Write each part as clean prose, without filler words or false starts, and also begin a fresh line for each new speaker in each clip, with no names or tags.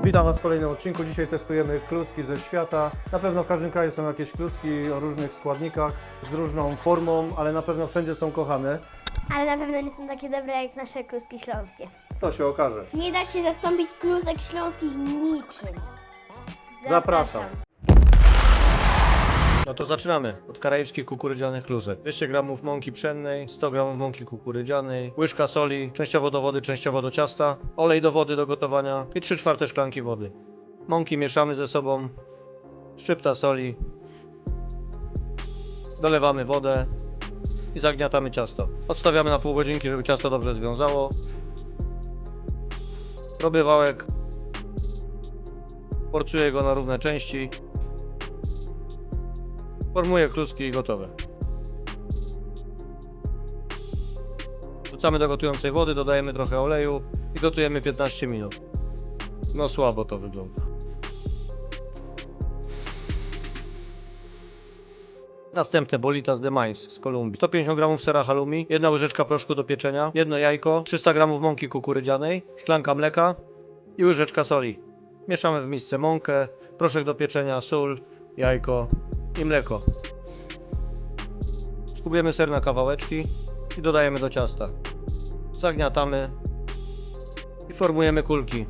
Witam Was w kolejnym odcinku. Dzisiaj testujemy kluski ze świata. Na pewno w każdym kraju są jakieś kluski o różnych składnikach, z różną formą, ale na pewno wszędzie są kochane.
Ale na pewno nie są takie dobre jak nasze kluski śląskie.
To się okaże.
Nie da się zastąpić klusek śląskich niczym.
Zapraszam. No to zaczynamy od karaibskich kukurydzianych klusek. 200 g mąki pszennej, 100 g mąki kukurydzianej, łyżka soli, częściowo do wody, częściowo do ciasta, olej do wody do gotowania i 3/4 szklanki wody. Mąki mieszamy ze sobą, szczypta soli, dolewamy wodę i zagniatamy ciasto. Odstawiamy na pół godzinki, żeby ciasto dobrze związało. Robię wałek, porcuję go na równe części. Formuję kluski i gotowe. Wrzucamy do gotującej wody, dodajemy trochę oleju i gotujemy 15 minut. No słabo to wygląda. Następne bolitas de maiz z Kolumbii. 150 g sera halloumi, 1 łyżeczka proszku do pieczenia, 1 jajko, 300 g mąki kukurydzianej, szklanka mleka i łyżeczka soli. Mieszamy w misce mąkę, proszek do pieczenia, sól, jajko i mleko. Skubujemy ser na kawałeczki i dodajemy do ciasta. Zagniatamy i formujemy kulki.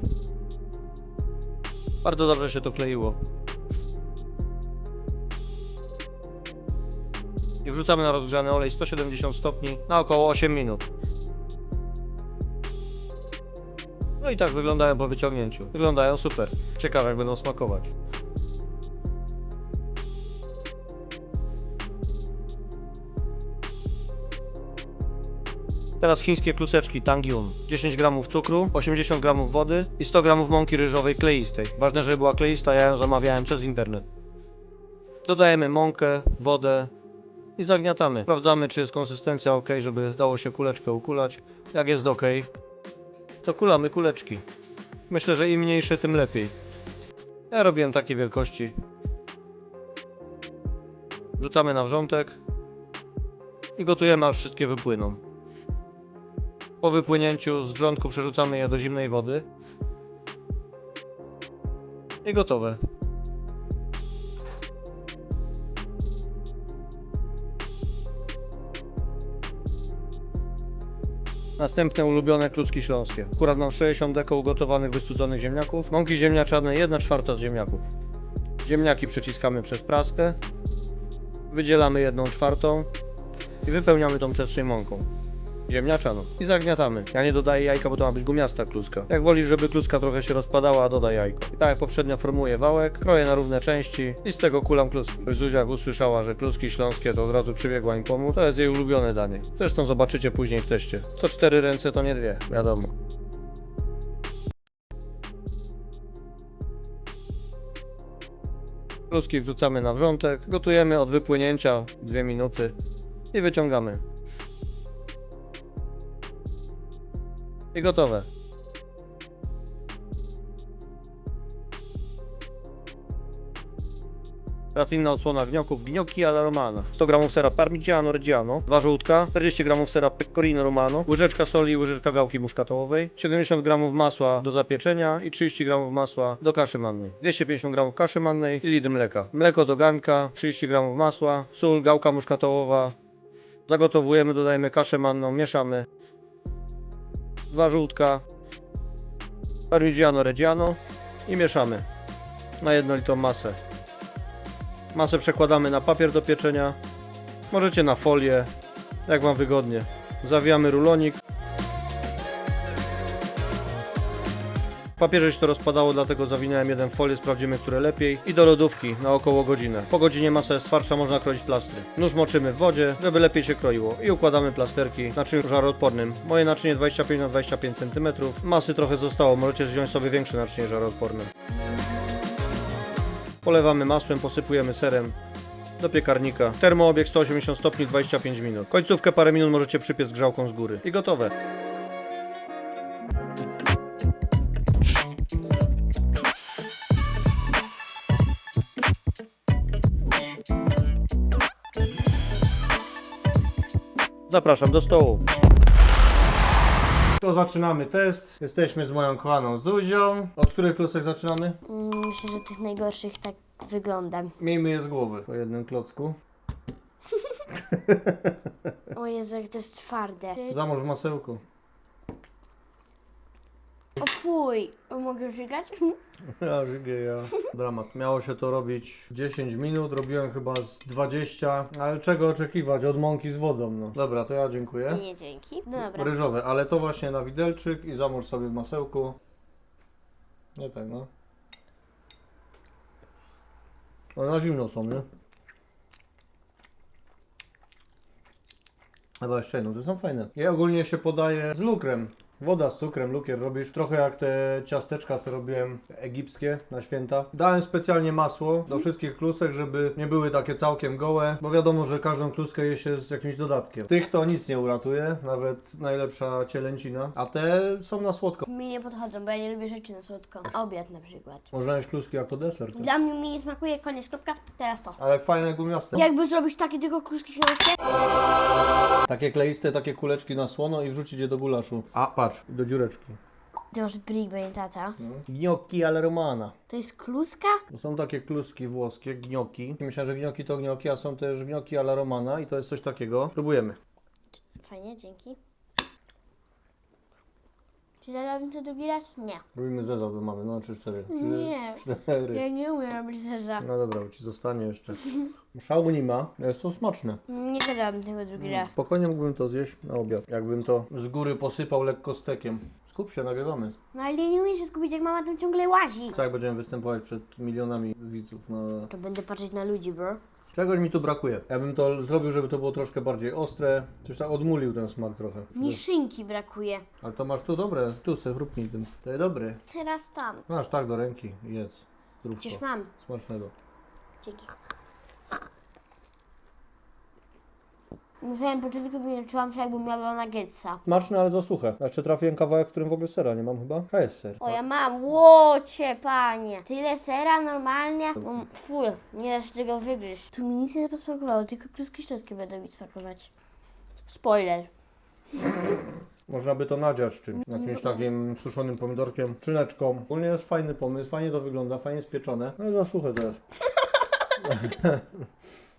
Bardzo dobrze się to kleiło. I wrzucamy na rozgrzany olej 170 stopni na około 8 minut. No i tak wyglądają po wyciągnięciu. Wyglądają super. Ciekawe jak będą smakować. Teraz chińskie kluseczki Tangyun. 10 g cukru, 80 g wody i 100 g mąki ryżowej kleistej. Ważne, żeby była kleista, ja ją zamawiałem przez internet. Dodajemy mąkę, wodę i zagniatamy. Sprawdzamy, czy jest konsystencja ok, żeby dało się kuleczkę ukulać. Jak jest ok, to kulamy kuleczki. Myślę, że im mniejsze, tym lepiej. Ja robiłem takiej wielkości. Wrzucamy na wrzątek i gotujemy, aż wszystkie wypłyną. Po wypłynięciu z wrzątku przerzucamy je do zimnej wody i gotowe. Następne ulubione kluski śląskie. Akurat mam 60 deko ugotowanych wystudzonych ziemniaków, mąki ziemniaczanej 1/4 z ziemniaków. Ziemniaki przeciskamy przez praskę, wydzielamy 1/4 i wypełniamy tą przestrzeń mąką ziemniaczaną i zagniatamy. Ja nie dodaję jajka, bo to ma być gumiasta kluska. Jak wolisz, żeby kluska trochę się rozpadała, dodaj jajko. I tak jak poprzednio formuję wałek, kroję na równe części i z tego kulam kluski. Zuzia jak usłyszała, że kluski śląskie, to od razu przybiegła im pomóc. To jest jej ulubione danie. Zresztą zobaczycie później w teście. To 4 ręce to nie 2, wiadomo. Kluski wrzucamy na wrzątek, gotujemy od wypłynięcia 2 minuty i wyciągamy. I gotowe. Teraz inna odsłona gnioków. Gnocchi alla romana. 100 g sera parmigiano reggiano, 2 żółtka, 40 g sera pecorino romano, łyżeczka soli, łyżeczka gałki muszkatołowej, 70 g masła do zapieczenia i 30 g masła do kaszy mannej. 250 g kaszy mannej i litr mleka. Mleko do garnka, 30 g masła, sól, gałka muszkatołowa. Zagotowujemy, dodajemy kaszę manną, mieszamy. 2 żółtka, parmigiano reggiano i mieszamy na jednolitą masę. Masę przekładamy na papier do pieczenia, możecie na folię, jak Wam wygodnie. Zawijamy rulonik. W papierze się to rozpadało, dlatego zawinąłem jeden w folię, sprawdzimy, które lepiej. I do lodówki na około godzinę. Po godzinie masa jest twardsza, można kroić plastry. Nóż moczymy w wodzie, żeby lepiej się kroiło. I układamy plasterki w naczyniu żaroodpornym. Moje naczynie 25 na 25 cm. Masy trochę zostało, możecie wziąć sobie większe naczynie żaroodporne. Polewamy masłem, posypujemy serem do piekarnika. Termoobieg 180 stopni, 25 minut. Końcówkę parę minut możecie przypiec grzałką z góry. I gotowe. Zapraszam do stołu. To zaczynamy test. Jesteśmy z moją kochaną Zuzią. Od których klusek zaczynamy?
Myślę, że tych najgorszych tak wygląda.
Miejmy je z głowy. Po jednym klocku.
O Jezu, jak to jest twarde.
Zamorz w masełku.
O fuj, mogę żygać?
Ja żygę, ja. Dramat. Miało się to robić 10 minut, robiłem chyba z 20, ale czego oczekiwać od mąki z wodą, no. Dobra, to ja dziękuję.
Nie, dzięki. No dobra.
Ryżowe, ale to właśnie na widelczyk i zamórz sobie w masełku. Nie tak, no. One na zimno są, nie? Ale jeszcze no, to są fajne. Ja ogólnie się podaję z lukrem. Woda z cukrem, lukier robisz. Trochę jak te ciasteczka, co robiłem egipskie na święta. Dałem specjalnie masło do wszystkich klusek, żeby nie były takie całkiem gołe, bo wiadomo, że każdą kluskę je się z jakimś dodatkiem. Tych to nic nie uratuje, nawet najlepsza cielęcina, a te są na słodko.
Mi nie podchodzą, bo ja nie lubię rzeczy na słodko. Obiad na przykład.
Można jeść kluski jako deser. Tak?
Dla mnie mi nie smakuje, koniec, kropka. Teraz to.
Ale fajne gumiaste.
Jakby zrobić takie tylko kluski śląskie?
Takie kleiste, takie kuleczki na słono i wrzucić je do gulaszu. A patrz, do dziureczki.
Ty masz brik, bo nie tata.
Gnocchi alla romana.
To jest kluska?
To są takie kluski włoskie, gnocchi. Myślałem, że gnocchi to gnocchi, a są też gnocchi alla romana i to jest coś takiego. Próbujemy.
Fajnie, dzięki. Czy zadałabym to drugi raz? Nie.
Robimy zeza do mamy, no 3-4.
Nie.
4.
Ja nie umiem robić zeza.
No dobra, bo ci zostanie jeszcze. Szału nie ma, jest to smaczne.
Nie zadałabym tego drugi raz.
Spokojnie mógłbym to zjeść na obiad. Jakbym to z góry posypał lekko stekiem. Skup się, nagrywamy.
No ale nie umiem się skupić, jak mama tam ciągle łazi.
Co jak będziemy występować przed milionami widzów, no...
To będę patrzeć na ludzi, bro.
Czegoś mi tu brakuje. Ja bym to zrobił, żeby to było troszkę bardziej ostre. Coś tak odmulił ten smak trochę.
Mi szynki brakuje.
Ale to masz tu dobre. Tu se chrupnij tym. To jest dobre.
Teraz tam.
Masz tak do ręki. Jedz. Zrób
Przecież
to.
mam.
Smacznego.
Dzięki. Na samym początku nie czułam się, jakbym miała nuggetsa.
Smaczne, ale za suche. Jeszcze trafiłem kawałek, w którym w ogóle sera nie mam chyba. KS ser.
O, ja mam. Łocie, panie. Tyle sera normalnie? Fuj, nie da się tego wygryźć. Tu mi nic nie posmakowało, tylko kluski śląskie będą mi smakować. Spoiler.
Można by to nadziać czymś. Jakimś takim suszonym pomidorkiem, szyneczką. Ogólnie jest fajny pomysł, fajnie to wygląda, fajnie spieczone. Ale za suche to jest.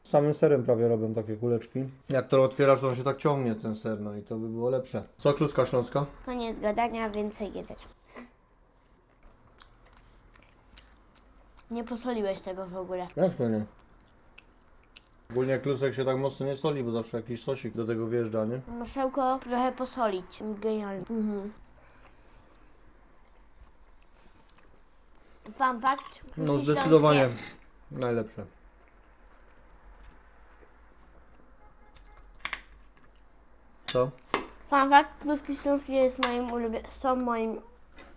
Z samym serem prawie robią takie kuleczki. Jak to otwierasz, to on się tak ciągnie ten ser, no i to by było lepsze. Co kluska śląska?
Koniec gadania, więcej jedzenia. Nie posoliłeś tego w ogóle.
Jak to nie? Ogólnie klusek się tak mocno nie soli, bo zawsze jakiś sosik do tego wjeżdża, nie?
Masełko trochę posolić. Genialnie. Fun fact.
No
kluski
zdecydowanie
śląskie.
najlepsze. Co?
Fun fact. Kluski śląskie jest są moim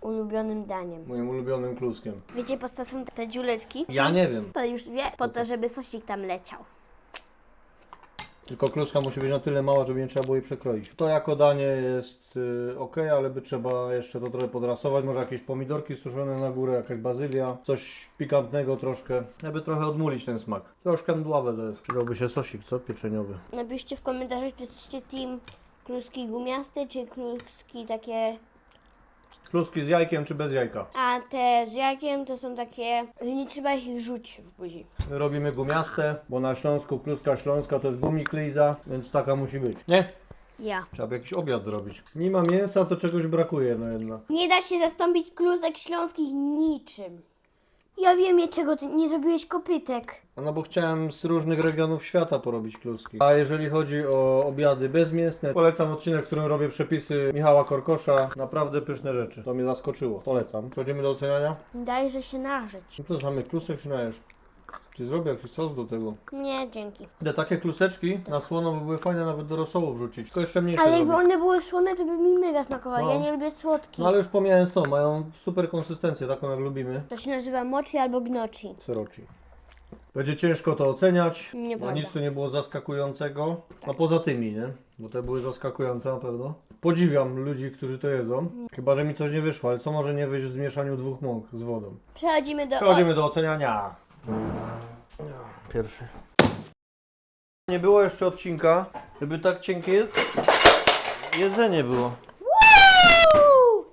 ulubionym daniem.
Moim ulubionym kluskiem.
Wiecie, po co są te dziureczki?
Ja nie wiem.
Pan już wie. Po to, żeby sosik tam leciał.
Tylko kluska musi być na tyle mała, żeby nie trzeba było jej przekroić. To jako danie jest ok, ale by trzeba jeszcze to trochę podrasować. Może jakieś pomidorki suszone na górę, jakaś bazylia, coś pikantnego troszkę, żeby trochę odmulić ten smak. Troszkę mdławe to jest. Przydałby się sosik, co? Pieczeniowy.
Napiszcie w komentarzach, czy jesteście team kluski gumiaste, czy kluski takie...
Kluski z jajkiem czy bez jajka?
A te z jajkiem to są takie, że nie trzeba ich rzucić w buzi.
Robimy gumiaste, bo na Śląsku kluska śląska to jest gumikliza, więc taka musi być. Nie?
Ja.
Trzeba by jakiś obiad zrobić. Nie ma mięsa, to czegoś brakuje, no jednak.
Nie da się zastąpić klusek śląskich niczym. Ja wiem, czego ty nie zrobiłeś kopytek.
No bo chciałem z różnych regionów świata porobić kluski. A jeżeli chodzi o obiady bezmięsne, polecam odcinek, w którym robię przepisy Michała Korkosza. Naprawdę pyszne rzeczy. To mnie zaskoczyło. Polecam. Przechodzimy do oceniania.
Dajże się nażyć.
No to samych klusek się najesz. Czy zrobię jakiś sos do tego?
Nie, dzięki.
Te takie kluseczki na słono by były fajne nawet do rosołu wrzucić. Tylko jeszcze mniejsze
Ale jakby
robić.
one były słone, to by mi mega smakowały.
No.
Ja nie lubię słodkich.
No ale już pomijając to, mają super konsystencję, taką jak lubimy.
To się nazywa mochi albo gnocchi.
Seroci. Będzie ciężko to oceniać, bo
Nieprawda.
nic tu nie było zaskakującego. No poza tymi, nie? Bo te były zaskakujące na pewno. Podziwiam ludzi, którzy to jedzą. Chyba, że mi coś nie wyszło, ale co może nie wyjść w zmieszaniu dwóch mąk z wodą?
Przechodzimy
Do oceniania. Pierwszy. Nie było jeszcze odcinka, żeby tak cienkie jedzenie było.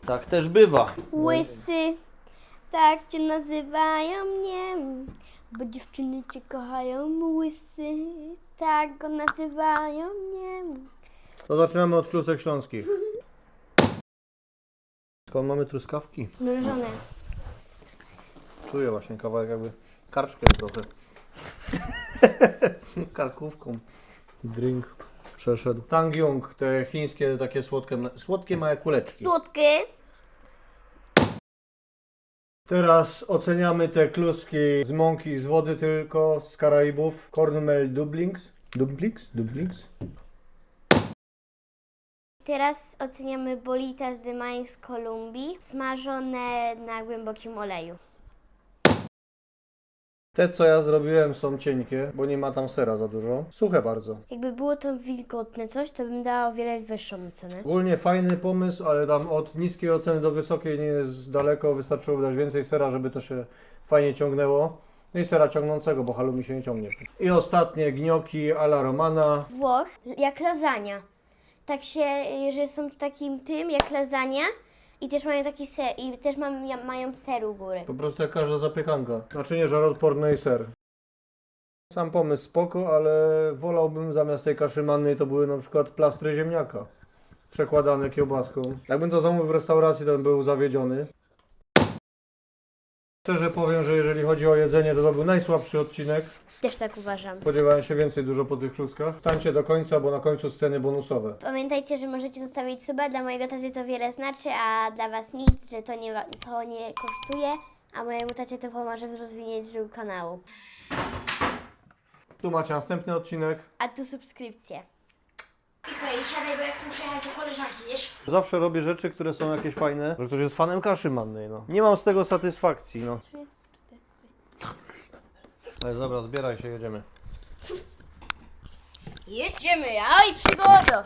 Tak też bywa.
Łysy, tak cię nazywają mnie, bo dziewczyny cię kochają. Łysy, tak go nazywają mnie.
To zaczynamy od klusek śląskich. Skąd mamy truskawki?
Mrożone.
Czuję właśnie kawałek jakby karczkiem trochę. Karkówką. Drink przeszedł. Tangyung, te chińskie takie słodkie małe kuleczki.
Słodkie.
Teraz oceniamy te kluski z mąki, z wody tylko, z Karaibów. Cornmeal dumplings. Dumplings?
Teraz oceniamy bolitas de maíz z Kolumbii, smażone na głębokim oleju.
Te co ja zrobiłem są cienkie, bo nie ma tam sera za dużo. Suche bardzo.
Jakby było to wilgotne coś, to bym dała o wiele wyższą cenę.
Ogólnie fajny pomysł, ale tam od niskiej oceny do wysokiej nie jest daleko. Wystarczyłoby dać więcej sera, żeby to się fajnie ciągnęło. No i sera ciągnącego, bo halloumi się nie ciągnie. I ostatnie gnocchi alla romana.
Włoch jak lasagna. Tak się, że są takim tym jak lasagna i też mają taki ser, i też mają ser u góry.
Po prostu jak każda zapiekanka. Naczynie żaroodporne i ser. Sam pomysł spoko, ale wolałbym zamiast tej kaszy mannej to były na przykład plastry ziemniaka. Przekładane kiełbaską. Jakbym to zamówił w restauracji, to bym był zawiedziony. Szczerze powiem, że jeżeli chodzi o jedzenie, to był najsłabszy odcinek.
Też tak uważam.
Spodziewałem się więcej dużo po tych kluskach. Stańcie do końca, bo na końcu sceny bonusowe.
Pamiętajcie, że możecie zostawić suba, dla mojego taty to wiele znaczy, a dla was nic, że to nie kosztuje, a mojemu tacie to pomoże w rozwinięciu kanału.
Tu macie następny odcinek.
A tu subskrypcje. Okej, siadaj, bo jak muszę jechać do koleżanki, wiesz?
Zawsze robię rzeczy, które są jakieś fajne. Że ktoś jest fanem kaszy mannej, no. Nie mam z tego satysfakcji, no. Ale dobra, zbieraj się, jedziemy.
Jedziemy, aj przygoda!